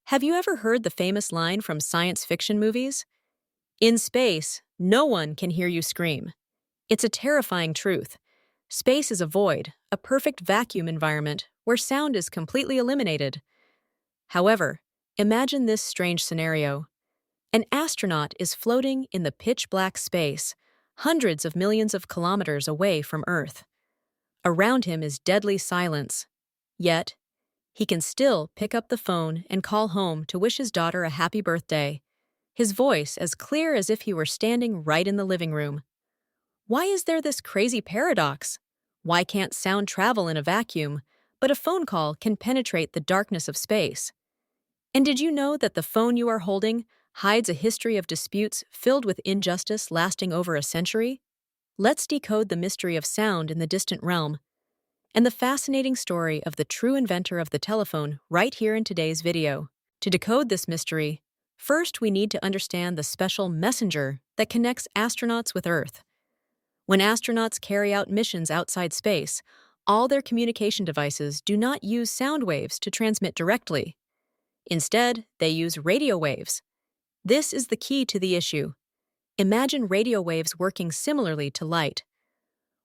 Have you ever heard the famous line from science fiction movies? In space, no one can hear you scream. It's a terrifying truth. Space is a void, a perfect vacuum environment where sound is completely eliminated. However, imagine this strange scenario. An astronaut is floating in the pitch-black space, hundreds of millions of kilometers away from Earth. Around him is deadly silence. Yet, he can still pick up the phone and call home to wish his daughter a happy birthday, his voice as clear as if he were standing right in the living room. Why is there this crazy paradox? Why can't sound travel in a vacuum, but a phone call can penetrate the darkness of space? And did you know that the phone you are holding hides a history of disputes filled with injustice lasting over a century? Let's decode the mystery of sound in the distant realm and the fascinating story of the true inventor of the telephone right here in today's video. To decode this mystery, first we need to understand the special messenger that connects astronauts with Earth. When astronauts carry out missions outside space, all their communication devices do not use sound waves to transmit directly. Instead, they use radio waves. This is the key to the issue. Imagine radio waves working similarly to light.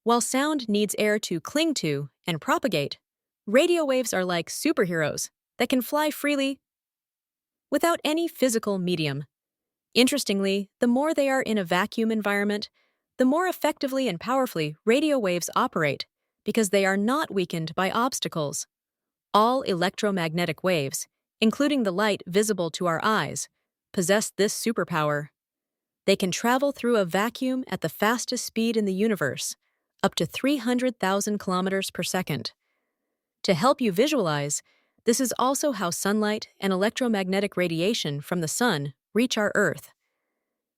While sound needs air to cling to and propagate, radio waves are like superheroes that can fly freely without any physical medium. Interestingly, the more they are in a vacuum environment, the more effectively and powerfully radio waves operate because they are not weakened by obstacles. All electromagnetic waves, including the light visible to our eyes, possess this superpower. They can travel through a vacuum at the fastest speed in the universe, up to 300,000 kilometers per second. To help you visualize, this is also how sunlight and electromagnetic radiation from the sun reach our Earth.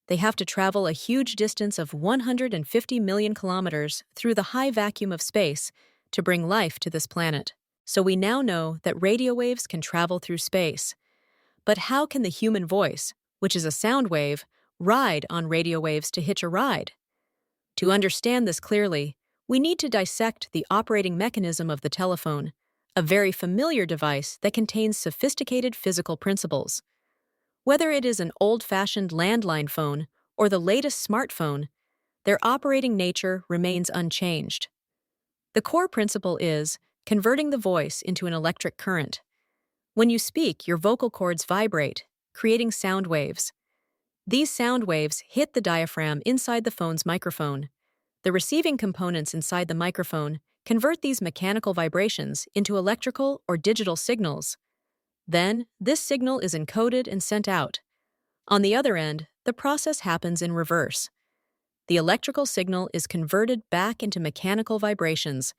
They have to travel a huge distance of 150 million kilometers through the high vacuum of space to bring life to this planet. So we now know that radio waves can travel through space. But how can the human voice, which is a sound wave, ride on radio waves to hitch a ride? To understand this clearly, we need to dissect the operating mechanism of the telephone, a very familiar device that contains sophisticated physical principles. Whether it is an old-fashioned landline phone or the latest smartphone, their operating nature remains unchanged. The core principle is converting the voice into an electric current. When you speak, your vocal cords vibrate, creating sound waves. These sound waves hit the diaphragm inside the phone's microphone. The receiving components inside the microphone convert these mechanical vibrations into electrical or digital signals. Then, this signal is encoded and sent out. On the other end, the process happens in reverse. The electrical signal is converted back into mechanical vibrations,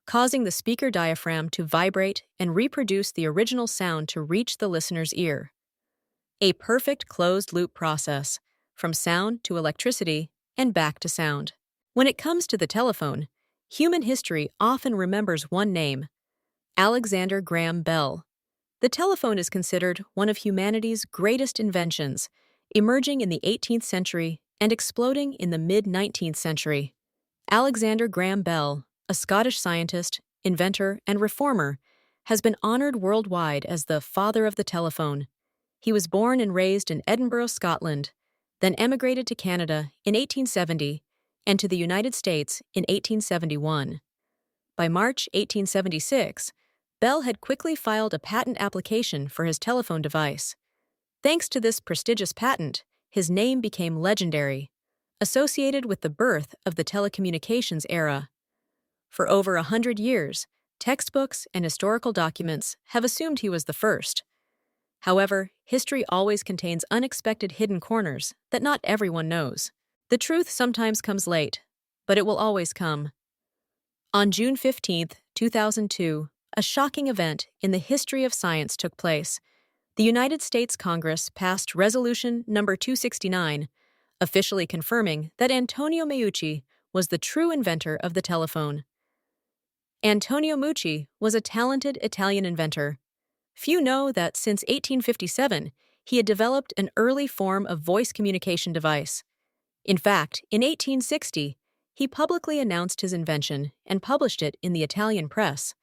causing the speaker diaphragm to vibrate and reproduce the original sound to reach the listener's ear. A perfect closed-loop process, from sound to electricity and back to sound. When it comes to the telephone, human history often remembers one name: Alexander Graham Bell. The telephone is considered one of humanity's greatest inventions, emerging in the 18th century and exploding in the mid-19th century. Alexander Graham Bell, a Scottish scientist, inventor, and reformer, has been honored worldwide as the father of the telephone. He was born and raised in Edinburgh, Scotland, then emigrated to Canada in 1870 and to the United States in 1871. By March 1876, Bell had quickly filed a patent application for his telephone device. Thanks to this prestigious patent, his name became legendary, associated with the birth of the telecommunications era. For over 100 years, textbooks and historical documents have assumed he was the first. However, history always contains unexpected hidden corners that not everyone knows. The truth sometimes comes late, but it will always come. On June 15, 2002, a shocking event in the history of science took place. The United States Congress passed Resolution Number 269, officially confirming that Antonio Meucci was the true inventor of the telephone. Antonio Meucci was a talented Italian inventor. Few know that since 1857, he had developed an early form of voice communication device. In fact, in 1860, he publicly announced his invention and published it in the Italian press.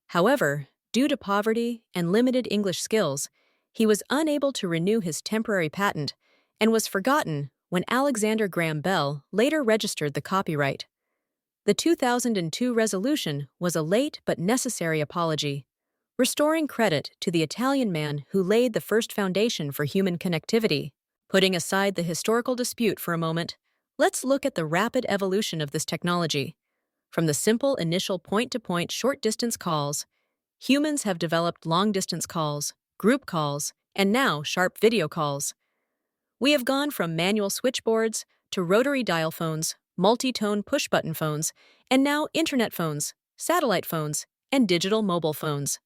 However, due to poverty and limited English skills, He was unable to renew his temporary patent and was forgotten when Alexander Graham Bell later registered the copyright. The 2002 resolution was a late but necessary apology, restoring credit to the Italian man who laid the first foundation for human connectivity. Putting aside the historical dispute for a moment, let's look at the rapid evolution of this technology. From the simple initial point-to-point short-distance calls, humans have developed long-distance calls, group calls, and now sharp video calls. We have gone from manual switchboards to rotary dial phones, multi-tone push-button phones, and now internet phones, satellite phones, and digital mobile phones.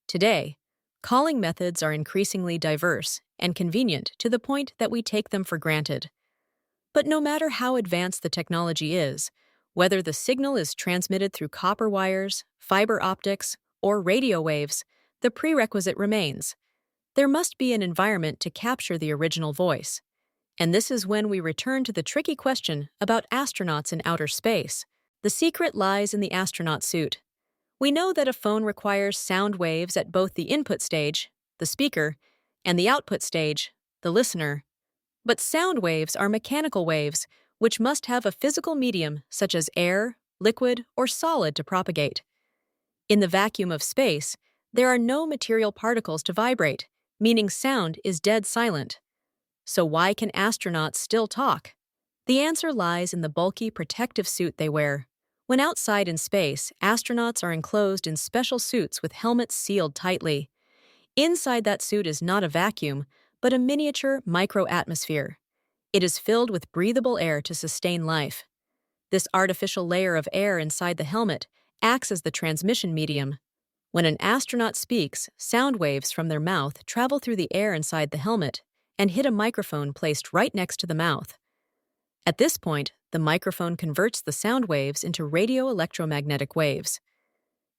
Today, calling methods are increasingly diverse and convenient to the point that we take them for granted. But no matter how advanced the technology is, whether the signal is transmitted through copper wires, fiber optics, or radio waves, the prerequisite remains. There must be an environment to capture the original voice. And this is when we return to the tricky question about astronauts in outer space. The secret lies in the astronaut suit. We know that a phone requires sound waves at both the input stage, the speaker, and the output stage, the listener. But sound waves are mechanical waves, which must have a physical medium such as air, liquid, or solid to propagate. In the vacuum of space, there are no material particles to vibrate, meaning sound is dead silent. So why can astronauts still talk? The answer lies in the bulky protective suit they wear. When outside in space, astronauts are enclosed in special suits with helmets sealed tightly. Inside that suit is not a vacuum, but a miniature microatmosphere. It is filled with breathable air to sustain life. This artificial layer of air inside the helmet acts as the transmission medium. When an astronaut speaks, sound waves from their mouth travel through the air inside the helmet and hit a microphone placed right next to the mouth. At this point, the microphone converts the sound waves into radio-electromagnetic waves.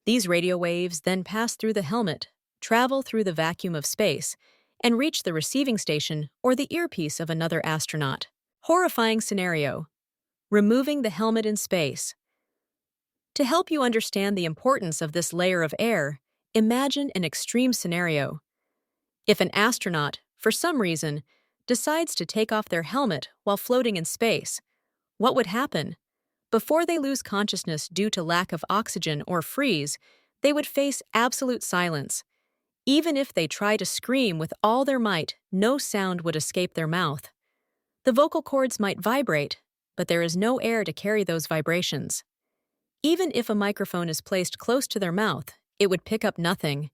These radio waves then pass through the helmet, travel through the vacuum of space, and reach the receiving station or the earpiece of another astronaut. Horrifying scenario: removing the helmet in space. To help you understand the importance of this layer of air, imagine an extreme scenario. If an astronaut, for some reason, decides to take off their helmet while floating in space, what would happen? Before they lose consciousness due to lack of oxygen or freeze, they would face absolute silence. Even if they try to scream with all their might, no sound would escape their mouth. The vocal cords might vibrate, but there is no air to carry those vibrations. Even if a microphone is placed close to their mouth, it would pick up nothing.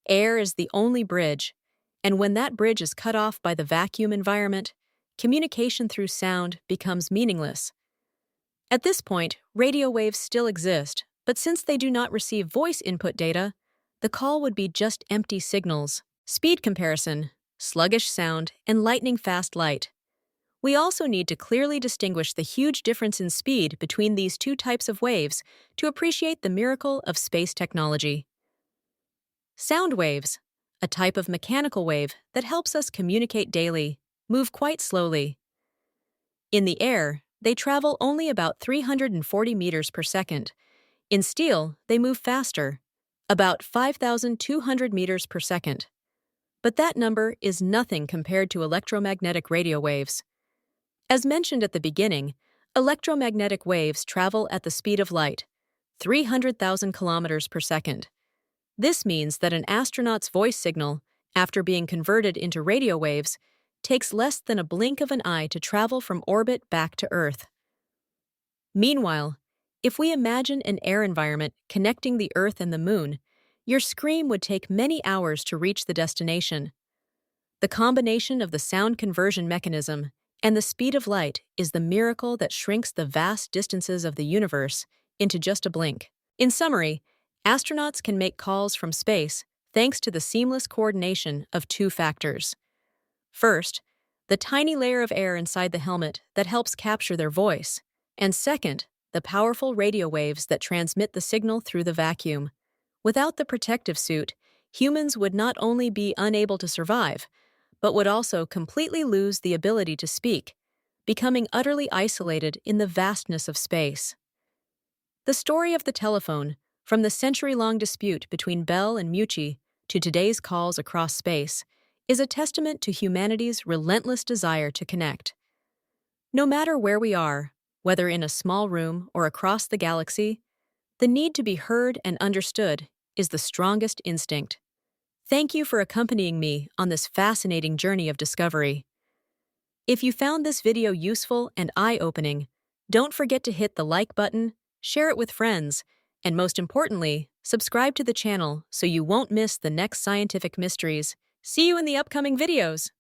Air is the only bridge, and when that bridge is cut off by the vacuum environment, communication through sound becomes meaningless. At this point, radio waves still exist, but since they do not receive voice input data, the call would be just empty signals. Speed comparison, sluggish sound, and lightning-fast light. We also need to clearly distinguish the huge difference in speed between these two types of waves to appreciate the miracle of space technology. Sound waves, a type of mechanical wave that helps us communicate daily, move quite slowly. In the air, they travel only about 340 meters per second. In steel, they move faster, about 5,200 meters per second. But that number is nothing compared to electromagnetic radio waves. As mentioned at the beginning, electromagnetic waves travel at the speed of light, 300,000 kilometers per second. This means that an astronaut's voice signal, after being converted into radio waves, takes less than a blink of an eye to travel from orbit back to Earth. Meanwhile, if we imagine an air environment connecting the Earth and the Moon, your scream would take many hours to reach the destination. The combination of the sound conversion mechanism and the speed of light is the miracle that shrinks the vast distances of the universe into just a blink. In summary, astronauts can make calls from space thanks to the seamless coordination of two factors. First, the tiny layer of air inside the helmet that helps capture their voice, and second, the powerful radio waves that transmit the signal through the vacuum. Without the protective suit, humans would not only be unable to survive, but would also completely lose the ability to speak, becoming utterly isolated in the vastness of space. The story of the telephone, from the century-long dispute between Bell and Meucci to today's calls across space, is a testament to humanity's relentless desire to connect. No matter where we are, whether in a small room or across the galaxy, the need to be heard and understood is the strongest instinct. Thank you for accompanying me on this fascinating journey of discovery. If you found this video useful and eye-opening, don't forget to hit the like button, share it with friends, and most importantly, subscribe to the channel so you won't miss the next scientific mysteries. See you in the upcoming videos!